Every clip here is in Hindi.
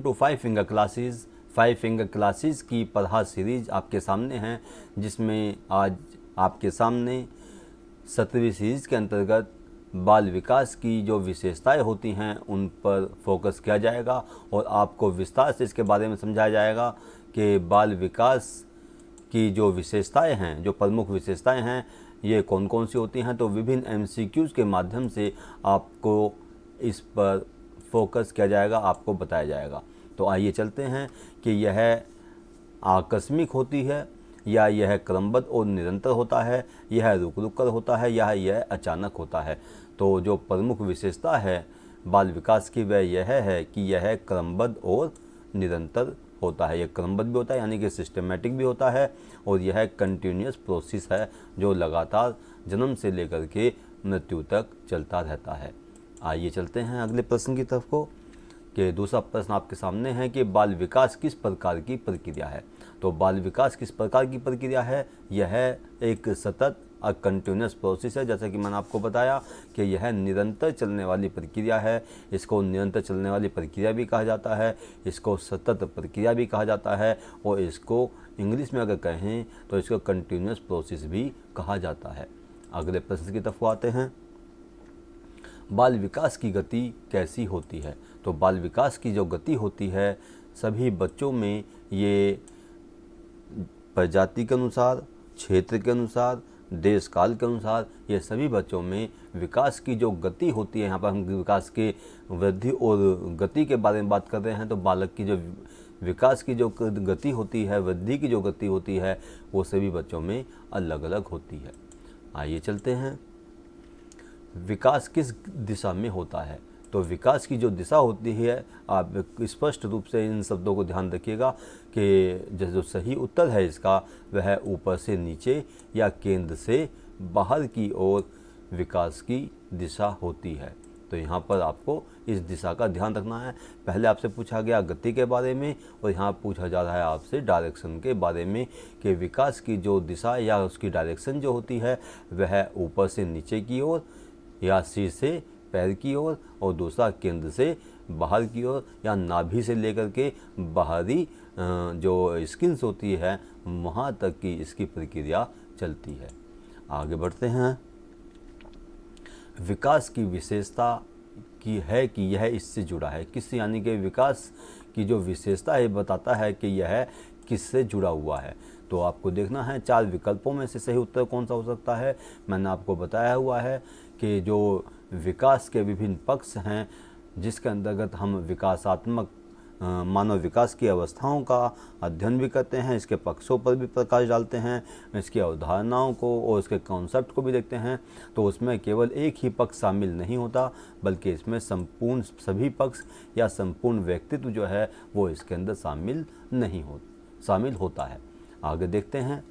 टू फाइव फिंगर क्लासेस की पढ़ा सीरीज आपके सामने हैं, जिसमें आज आपके सामने 17वीं सीरीज के अंतर्गत बाल विकास की जो विशेषताएं होती हैं उन पर फोकस किया जाएगा और आपको विस्तार से इसके बारे में समझाया जाएगा कि बाल विकास की जो विशेषताएं हैं, जो प्रमुख विशेषताएं हैं, ये कौन कौन सी होती हैं। तो विभिन्न एमसीक्यूज़ के माध्यम से आपको इस पर फोकस किया जाएगा, आपको बताया जाएगा। तो आइए चलते हैं कि यह आकस्मिक होती है या यह क्रमबद्ध और निरंतर होता है, यह रुक रुक कर होता है या यह अचानक होता है। तो जो प्रमुख विशेषता है बाल विकास की वह यह है कि यह क्रमबद्ध और निरंतर होता है। यह क्रमबद्ध भी होता है यानी कि सिस्टमेटिक भी होता है, और यह कंटिन्यूस प्रोसेस है जो लगातार जन्म से लेकर के मृत्यु तक चलता रहता है। आइए चलते हैं अगले प्रश्न की तरफ को, कि दूसरा प्रश्न आपके सामने है कि बाल विकास किस प्रकार की प्रक्रिया है। तो बाल विकास किस प्रकार की प्रक्रिया है? यह एक सतत कंटिन्यूस प्रोसेस है। जैसा कि मैंने आपको बताया कि यह निरंतर चलने वाली प्रक्रिया है। इसको निरंतर चलने वाली प्रक्रिया भी कहा जाता है, इसको सतत प्रक्रिया भी कहा जाता है, और इसको इंग्लिश में अगर कहें तो इसको कंटिन्यूस प्रोसेस भी कहा जाता है। अगले प्रश्न की तरफ आते हैं, बाल विकास की गति कैसी होती है। तो बाल विकास की जो गति होती है सभी बच्चों में ये प्रजाति के अनुसार, क्षेत्र के अनुसार, देश काल के अनुसार, ये सभी बच्चों में विकास की जो गति होती है, यहाँ पर हम विकास के वृद्धि और गति के बारे में बात कर रहे हैं। तो बालक की जो विकास की जो गति होती है, वृद्धि की जो गति होती है, वो सभी बच्चों में अलग अलग होती है। आइए चलते हैं, विकास किस दिशा में होता है। तो विकास की जो दिशा होती है, आप स्पष्ट रूप से इन शब्दों को ध्यान रखिएगा कि जो सही उत्तर है इसका वह ऊपर से नीचे या केंद्र से बाहर की ओर विकास की दिशा होती है। तो यहाँ पर आपको इस दिशा का ध्यान रखना है। पहले आपसे पूछा गया गति के बारे में, और यहाँ पूछा जा रहा है आपसे डायरेक्शन के बारे में, कि विकास की जो दिशा या उसकी डायरेक्शन जो होती है वह ऊपर से नीचे की ओर, या सिर से पैर की ओर, और दूसरा केंद्र से बाहर की ओर, या नाभि से लेकर के बाहरी जो स्किन्स होती है वहाँ तक की इसकी प्रक्रिया चलती है। आगे बढ़ते हैं, विकास की विशेषता की है कि यह इससे जुड़ा है। किस यानी कि विकास की जो विशेषता है बताता है कि यह किससे जुड़ा हुआ है। तो आपको देखना है 4 विकल्पों में से सही उत्तर कौन सा हो सकता है। मैंने आपको बताया हुआ है कि जो विकास के विभिन्न पक्ष हैं, जिसके अंतर्गत हम विकासात्मक मानव विकास की अवस्थाओं का अध्ययन भी करते हैं, इसके पक्षों पर भी प्रकाश डालते हैं, इसकी अवधारणाओं को और इसके कॉन्सेप्ट को भी देखते हैं। तो उसमें केवल एक ही पक्ष शामिल नहीं होता, बल्कि इसमें संपूर्ण सभी पक्ष या संपूर्ण व्यक्तित्व जो है वो इसके अंदर शामिल होता है। आगे देखते हैं,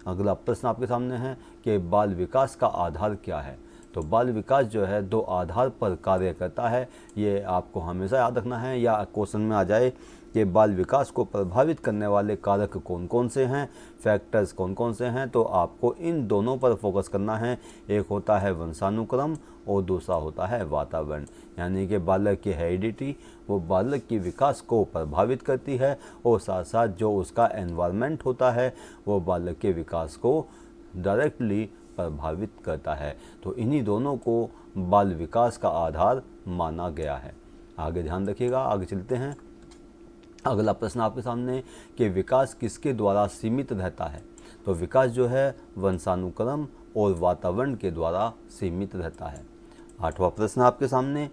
अगला प्रश्न आपके सामने है कि बाल विकास का आधार क्या है। तो बाल विकास जो है 2 आधार पर कार्य करता है। ये आपको हमेशा याद रखना है, या क्वेश्चन में आ जाए कि बाल विकास को प्रभावित करने वाले कारक कौन कौन से हैं, फैक्टर्स कौन कौन से हैं। तो आपको इन दोनों पर फोकस करना है। एक होता है वंशानुक्रम और दूसरा होता है वातावरण, यानी कि बालक की हेरिडिटी वो बालक के विकास को प्रभावित करती है, और साथ साथ जो उसका एनवायरनमेंट होता है वो बालक के विकास को डायरेक्टली प्रभावित करता है। तो इन्हीं दोनों को बाल विकास का आधार माना गया है। आगे ध्यान रखिएगा, आगे चलते हैं। अगला प्रश्न आपके सामने कि विकास किसके द्वारा सीमित रहता है। तो विकास जो है वंशानुक्रम और वातावरण के द्वारा सीमित रहता है। 8वां प्रश्न आपके सामने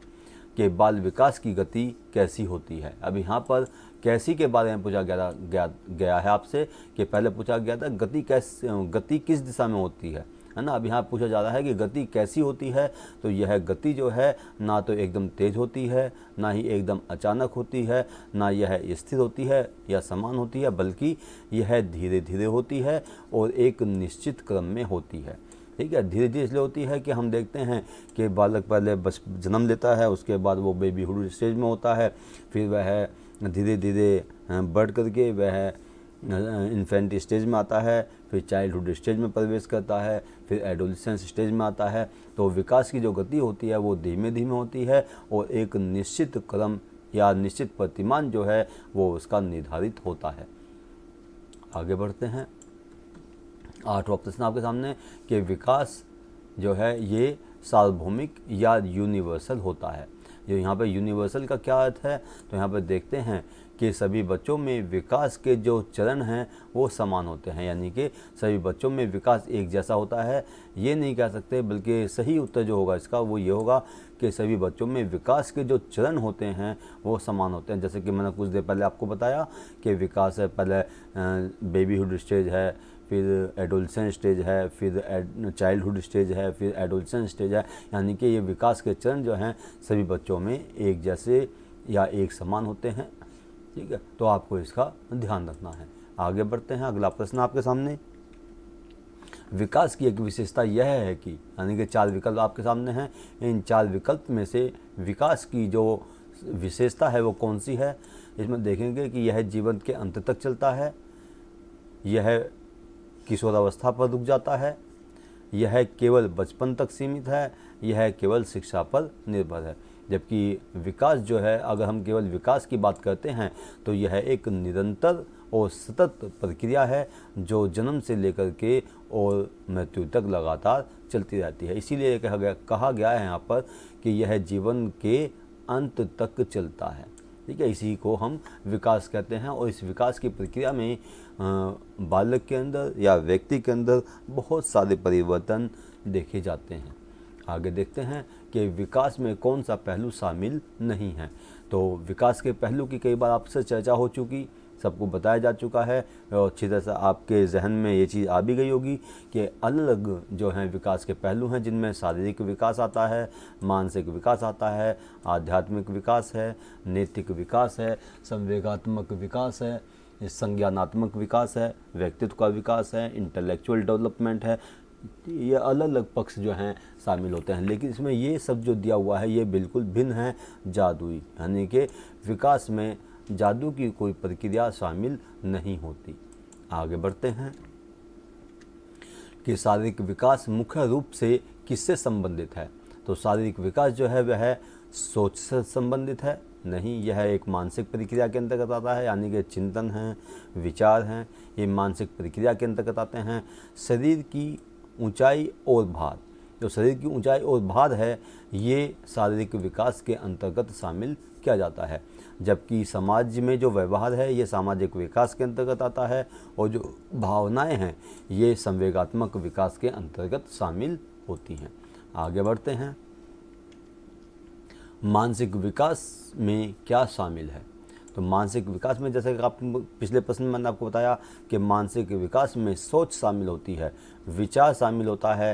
कि बाल विकास की गति कैसी होती है। अब यहाँ पर कैसी के बारे में पूछा गया है आपसे, कि पहले पूछा गया था गति किस दिशा में होती है ना। अब यहाँ पूछा जा रहा है कि गति कैसी होती है। तो यह गति जो है ना तो एकदम तेज होती है, ना ही एकदम अचानक होती है, ना यह स्थिर होती है या समान होती है, बल्कि यह धीरे धीरे होती है और एक निश्चित क्रम में होती है। ठीक है, धीरे धीरे इसलिए होती है कि हम देखते हैं कि बालक पहले बस जन्म लेता है, उसके बाद वो बेबीहुड स्टेज में होता है, फिर वह धीरे धीरे बढ़ करके वह इन्फेंट स्टेज में आता है, फिर चाइल्डहुड स्टेज में प्रवेश करता है, फिर एडोलेसेंस स्टेज में आता है। तो विकास की जो गति होती है वो धीमे धीमे होती है और एक निश्चित क्रम या निश्चित प्रतिमान जो है वो उसका निर्धारित होता है। आगे बढ़ते हैं। 8वां प्रश्न आपके सामने कि विकास जो है ये सार्वभौमिक या यूनिवर्सल होता है। जो यहाँ पे यूनिवर्सल का क्या अर्थ है, तो यहाँ पे देखते हैं कि सभी बच्चों में विकास के जो चरण हैं वो समान होते हैं, यानी कि सभी बच्चों में विकास एक जैसा होता है ये नहीं कह सकते, बल्कि सही उत्तर जो होगा इसका वो ये होगा कि सभी बच्चों में विकास के जो चरण होते हैं वो समान होते हैं। जैसे कि मैंने कुछ देर पहले आपको बताया कि विकास है, पहले बेबीहुड स्टेज है, फिर एडोलसेंट स्टेज है, फिर चाइल्डहुड स्टेज है, फिर एडोलसेंट स्टेज है, यानी कि ये विकास के चरण जो हैं सभी बच्चों में एक जैसे या एक समान होते हैं। ठीक है, तो आपको इसका ध्यान रखना है। आगे बढ़ते हैं। अगला प्रश्न आपके सामने, विकास की एक विशेषता यह है कि, यानी कि 4 विकल्प आपके सामने हैं, इन 4 विकल्प में से विकास की जो विशेषता है वो कौन सी है। इसमें देखेंगे कि यह जीवन के अंत तक चलता है, यह किशोरावस्था पर रुक जाता है, यह केवल बचपन तक सीमित है, यह केवल शिक्षा पर निर्भर है। जबकि विकास जो है, अगर हम केवल विकास की बात करते हैं तो यह एक निरंतर और सतत प्रक्रिया है जो जन्म से लेकर के और मृत्यु तक लगातार चलती रहती है। इसीलिए कहा गया है यहाँ पर कि यह जीवन के अंत तक चलता है। ठीक है, इसी को हम विकास कहते हैं। और इस विकास की प्रक्रिया में बालक के अंदर या व्यक्ति के अंदर बहुत सारे परिवर्तन देखे जाते हैं। आगे देखते हैं कि विकास में कौन सा पहलू शामिल नहीं है। तो विकास के पहलू की कई बार आपसे चर्चा हो चुकी, सबको बताया जा चुका है और अच्छी तरह से आपके जहन में ये चीज़ आ भी गई होगी कि अलग जो हैं विकास के पहलू हैं, जिनमें शारीरिक विकास आता है, मानसिक विकास आता है, आध्यात्मिक विकास है, नैतिक विकास है, संवेगात्मक विकास है, संज्ञानात्मक विकास है, व्यक्तित्व का विकास है, इंटेलेक्चुअल डेवलपमेंट है। ये अलग अलग पक्ष जो हैं शामिल होते हैं, लेकिन इसमें ये सब जो दिया हुआ है ये बिल्कुल भिन्न है जादुई, यानी कि विकास में जादू की कोई प्रक्रिया शामिल नहीं होती। आगे बढ़ते हैं कि शारीरिक विकास मुख्य रूप से किससे संबंधित है। तो शारीरिक विकास जो है वह सोच से संबंधित है नहीं, यह एक मानसिक प्रक्रिया के अंतर्गत आता है, यानी कि चिंतन हैं, विचार हैं, ये मानसिक प्रक्रिया के अंतर्गत आते हैं। शरीर की ऊंचाई और भार, जो शरीर की ऊंचाई और भार है ये शारीरिक विकास के अंतर्गत शामिल किया जाता है। जबकि समाज में जो व्यवहार है ये सामाजिक विकास के अंतर्गत आता है, और जो भावनाएं हैं ये संवेगात्मक विकास के अंतर्गत शामिल होती हैं। आगे बढ़ते हैं। मानसिक विकास में क्या शामिल है। तो मानसिक विकास में, जैसे कि आप पिछले प्रश्न में मैंने आपको बताया कि मानसिक विकास में सोच शामिल होती है, विचार शामिल होता है,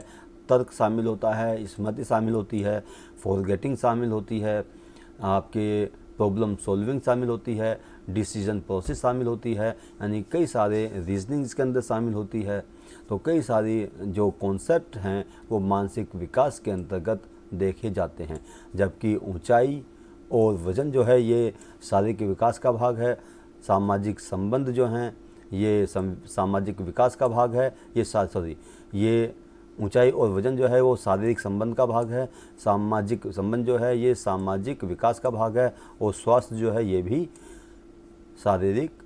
तर्क शामिल होता है, स्मृति शामिल होती है, फॉरगेटिंग शामिल होती है, आपके प्रॉब्लम सॉल्विंग शामिल होती है, डिसीजन प्रोसेस शामिल होती है, यानी कई सारे रीजनिंग इसके अंदर शामिल होती है। तो कई सारी जो कॉन्सेप्ट हैं वो मानसिक विकास के अंतर्गत देखे जाते हैं। जबकि ऊंचाई और वज़न जो है ये शारीरिक विकास का भाग है, सामाजिक संबंध जो हैं ये सामाजिक विकास का भाग है, ये ऊंचाई और वज़न जो है वो शारीरिक संबंध का भाग है, सामाजिक संबंध जो है ये सामाजिक विकास का भाग है, और स्वास्थ्य जो है ये भी शारीरिक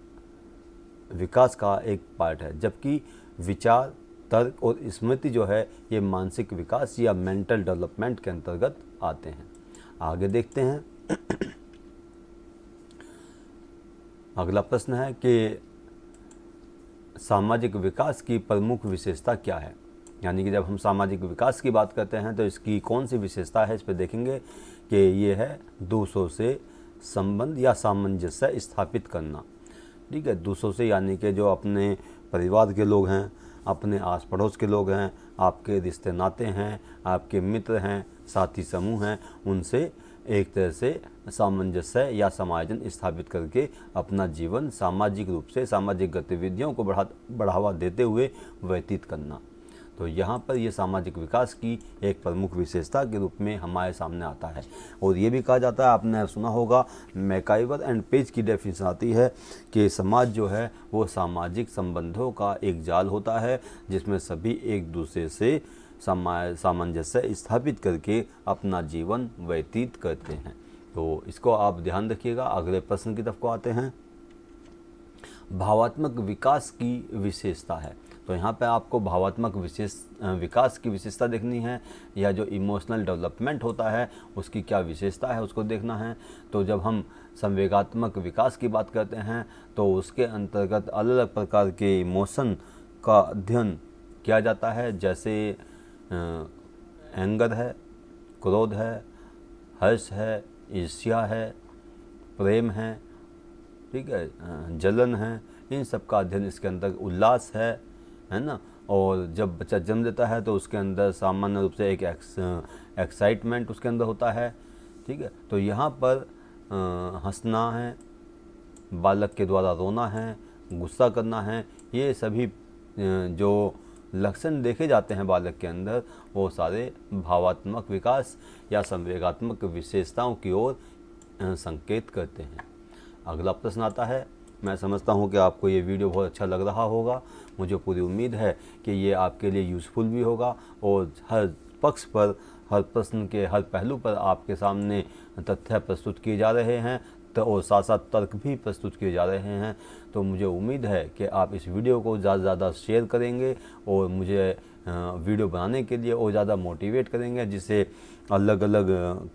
विकास का एक पार्ट है। जबकि विचार, तर्क और स्मृति जो है ये मानसिक विकास या मेंटल डेवलपमेंट के अंतर्गत आते हैं। आगे देखते हैं। अगला प्रश्न है कि सामाजिक विकास की प्रमुख विशेषता क्या है। यानी कि जब हम सामाजिक विकास की बात करते हैं तो इसकी कौन सी विशेषता है, इस पर देखेंगे कि ये है दूसरों से संबंध या सामंजस्य स्थापित करना। ठीक है, दूसरों से यानी कि जो अपने परिवार के लोग हैं, अपने आस पड़ोस के लोग हैं, आपके रिश्ते नाते हैं, आपके मित्र हैं, साथी समूह हैं, उनसे एक तरह से सामंजस्य या समायोजन स्थापित करके अपना जीवन सामाजिक रूप से सामाजिक गतिविधियों को बढ़ावा देते हुए व्यतीत करना। तो यहाँ पर ये सामाजिक विकास की एक प्रमुख विशेषता के रूप में हमारे सामने आता है। और ये भी कहा जाता है, आपने सुना होगा, मैकाइवर एंड पेज की डेफिनेशन आती है कि समाज जो है वो सामाजिक संबंधों का एक जाल होता है जिसमें सभी एक दूसरे से सामंजस्य स्थापित करके अपना जीवन व्यतीत करते हैं। तो इसको आप ध्यान रखिएगा। अगले प्रश्न की तरफ को आते हैं। भावात्मक विकास की विशेषता है। तो यहाँ पे आपको भावात्मक विकास की विशेषता देखनी है, या जो इमोशनल डेवलपमेंट होता है उसकी क्या विशेषता है उसको देखना है। तो जब हम संवेगात्मक विकास की बात करते हैं तो उसके अंतर्गत अलग अलग प्रकार के इमोशन का अध्ययन किया जाता है, जैसे एंगर है, क्रोध है, हर्ष है, ईर्ष्या है, प्रेम है, ठीक है, जलन है, इन सब का अध्ययन इसके अंदर, उल्लास है ना। और जब बच्चा जन्म लेता है तो उसके अंदर सामान्य रूप से एक एक्साइटमेंट उसके अंदर होता है, ठीक है। तो यहाँ पर हंसना है, बालक के द्वारा रोना है, गुस्सा करना है, ये सभी जो लक्षण देखे जाते हैं बालक के अंदर, वो सारे भावात्मक विकास या संवेगात्मक विशेषताओं की ओर संकेत करते हैं। अगला प्रश्न आता है। मैं समझता हूँ कि आपको ये वीडियो बहुत अच्छा लग रहा होगा। मुझे पूरी उम्मीद है कि ये आपके लिए यूज़फुल भी होगा और हर पक्ष पर, हर प्रश्न के हर पहलू पर आपके सामने तथ्य प्रस्तुत किए जा रहे हैं, तो और साथ साथ तर्क भी प्रस्तुत किए जा रहे हैं। तो मुझे उम्मीद है कि आप इस वीडियो को ज़्यादा से ज़्यादा शेयर करेंगे और मुझे वीडियो बनाने के लिए और ज़्यादा मोटिवेट करेंगे, जिससे अलग अलग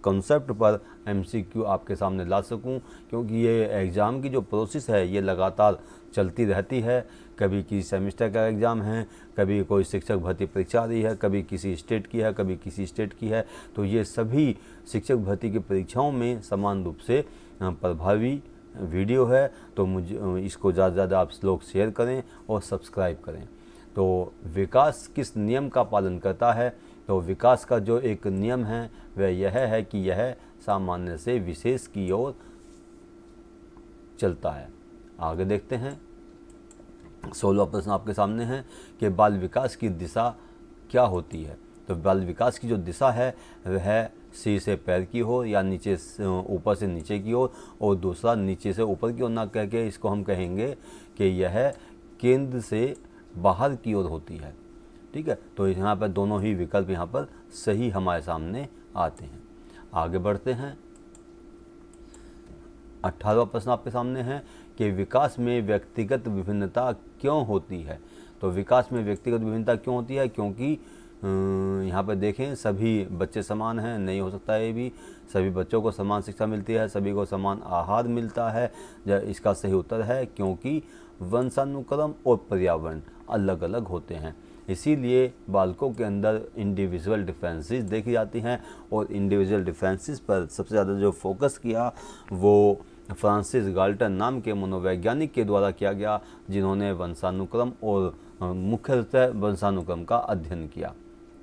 कॉन्सेप्ट पर MCQ आपके सामने ला सकूं, क्योंकि ये एग्ज़ाम की जो प्रोसेस है ये लगातार चलती रहती है। कभी किसी सेमेस्टर का एग्ज़ाम है, कभी कोई शिक्षक भर्ती परीक्षा आ रही है, कभी किसी स्टेट की है, कभी किसी स्टेट की है। तो ये सभी शिक्षक भर्ती की परीक्षाओं में समान रूप से प्रभावी वीडियो है। तो मुझे इसको ज़्यादा से ज़्यादा आप लोग शेयर करें और सब्सक्राइब करें। तो विकास किस नियम का पालन करता है? तो विकास का जो एक नियम है वह यह है कि यह सामान्य से विशेष की ओर चलता है। आगे देखते हैं। 16वां प्रश्न आपके सामने है कि बाल विकास की दिशा क्या होती है? तो बाल विकास की जो दिशा है वह सिर से पैर की ओर या नीचे ऊपर से नीचे की ओर, और दूसरा नीचे से ऊपर की ओर ना कह के इसको हम कहेंगे कि यह केंद्र से बाहर की ओर होती है, ठीक है। तो यहाँ पर दोनों ही विकल्प यहाँ पर सही हमारे सामने आते हैं। आगे बढ़ते हैं। 18वां प्रश्न आपके सामने है कि विकास में व्यक्तिगत विभिन्नता क्यों होती है? तो विकास में व्यक्तिगत विभिन्नता क्यों होती है? क्योंकि यहाँ पर देखें, सभी बच्चे समान हैं, नहीं हो सकता ये भी। सभी बच्चों को समान शिक्षा मिलती है, सभी को समान आहार मिलता है। इसका सही उत्तर है क्योंकि वंशानुक्रम और पर्यावरण अलग अलग होते हैं, इसीलिए बालकों के अंदर इंडिविजुअल डिफरेंसेस देखी जाती हैं। और इंडिविजुअल डिफरेंसेस पर सबसे ज़्यादा जो फोकस किया वो फ्रांसिस गाल्टन नाम के मनोवैज्ञानिक के द्वारा किया गया, जिन्होंने वंशानुक्रम और मुख्यतः वंशानुक्रम का अध्ययन किया,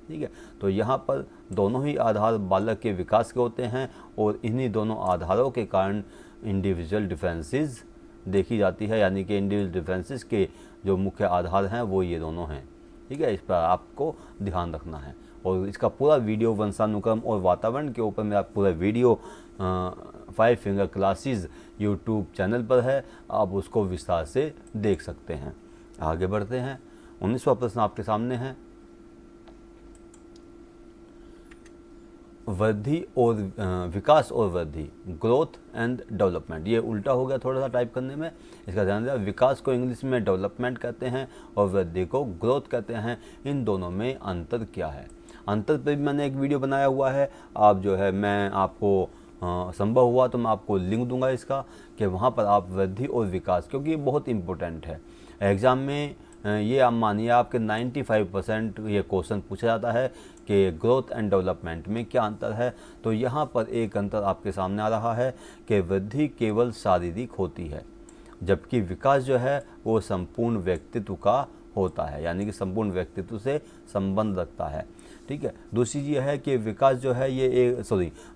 ठीक है। तो यहाँ पर दोनों ही आधार बालक के विकास के होते हैं और इन्हीं दोनों आधारों के कारण इंडिविजुअल डिफरेंसेस देखी जाती है, यानी कि इंडिविजुअल डिफरेंसेस के जो मुख्य आधार हैं वो ये दोनों हैं, ठीक है। इस पर आपको ध्यान रखना है। और इसका पूरा वीडियो वंशानुक्रम और वातावरण के ऊपर मेरा पूरा video 5 finger classes YouTube channel पर है, आप उसको विस्तार से देख सकते हैं। आगे बढ़ते हैं। 19वां प्रश्न आपके सामने है। वृद्धि और विकास और वृद्धि, ग्रोथ एंड डेवलपमेंट, ये उल्टा हो गया थोड़ा सा टाइप करने में, इसका ध्यान दें। विकास को इंग्लिश में डेवलपमेंट कहते हैं और वृद्धि को ग्रोथ कहते हैं। इन दोनों में अंतर क्या है? अंतर पर भी मैंने एक वीडियो बनाया हुआ है, आप जो है मैं आपको संभव हुआ तो मैं आपको लिंक दूंगा इसका, कि वहाँ पर आप वृद्धि और विकास, क्योंकि ये बहुत इम्पोर्टेंट है एग्ज़ाम में। ये आप मानिए आपके 95% ये क्वेश्चन पूछा जाता है कि ग्रोथ एंड डेवलपमेंट में क्या अंतर है। तो यहाँ पर एक अंतर आपके सामने आ रहा है कि वृद्धि केवल शारीरिक होती है, जबकि विकास जो है वो संपूर्ण व्यक्तित्व का होता है, यानी कि संपूर्ण व्यक्तित्व से संबंध रखता है, ठीक है। दूसरी चीज़ यह है कि विकास जो है ये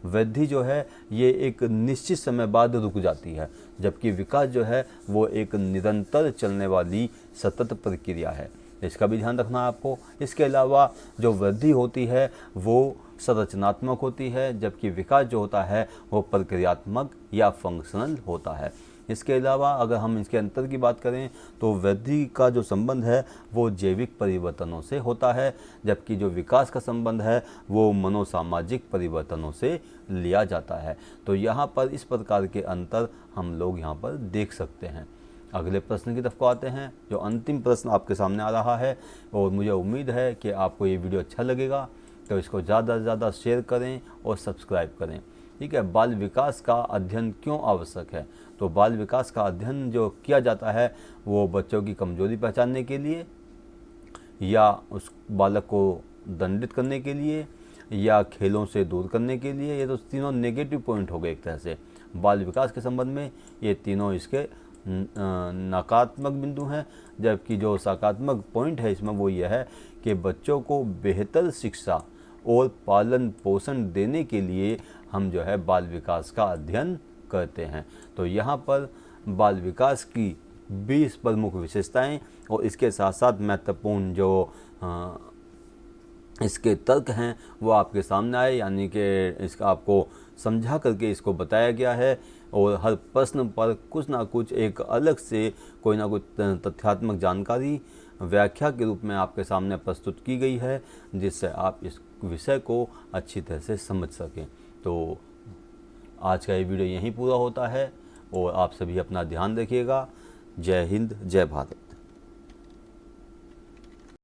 वृद्धि जो है ये एक निश्चित समय बाद रुक जाती है, जबकि विकास जो है वो एक निरंतर चलने वाली सतत प्रक्रिया है। इसका भी ध्यान रखना है आपको। इसके अलावा जो वृद्धि होती है वो संरचनात्मक होती है, जबकि विकास जो होता है वो प्रक्रियात्मक या फंक्शनल होता है। इसके अलावा अगर हम इसके अंतर की बात करें तो वृद्धि का जो संबंध है वो जैविक परिवर्तनों से होता है, जबकि जो विकास का संबंध है वो मनोसामाजिक परिवर्तनों से लिया जाता है। तो यहाँ पर इस प्रकार के अंतर हम लोग यहाँ पर देख सकते हैं। अगले प्रश्न की तरफ को आते हैं, जो अंतिम प्रश्न आपके सामने आ रहा है, और मुझे उम्मीद है कि आपको ये वीडियो अच्छा लगेगा, तो इसको ज़्यादा से ज़्यादा शेयर करें और सब्सक्राइब करें। ठीक है, बाल विकास का अध्ययन क्यों आवश्यक है? तो बाल विकास का अध्ययन जो किया जाता है वो बच्चों की कमजोरी पहचानने के लिए, या उस बालक को दंडित करने के लिए, या खेलों से दूर करने के लिए। ये तो तीनों नेगेटिव पॉइंट हो गए एक तरह से बाल विकास के संबंध में। ये तीनों इसके नकारात्मक बिंदु हैं, जबकि जो सकारात्मक पॉइंट है इसमें वो ये है कि बच्चों को बेहतर शिक्षा और पालन पोषण देने के लिए हम जो है बाल विकास का अध्ययन करते हैं। तो यहाँ पर बाल विकास की 20 प्रमुख विशेषताएं और इसके साथ साथ महत्वपूर्ण जो इसके तर्क हैं वो आपके सामने आए, यानी कि इसका आपको समझा करके इसको बताया गया है, और हर प्रश्न पर कुछ ना कुछ एक अलग से कोई ना कोई तथ्यात्मक जानकारी व्याख्या के रूप में आपके सामने प्रस्तुत की गई है, जिससे आप इस विषय को अच्छी तरह से समझ सकें। तो आज का ये वीडियो यहीं पूरा होता है, और आप सभी अपना ध्यान रखिएगा। जय हिंद, जय भारत।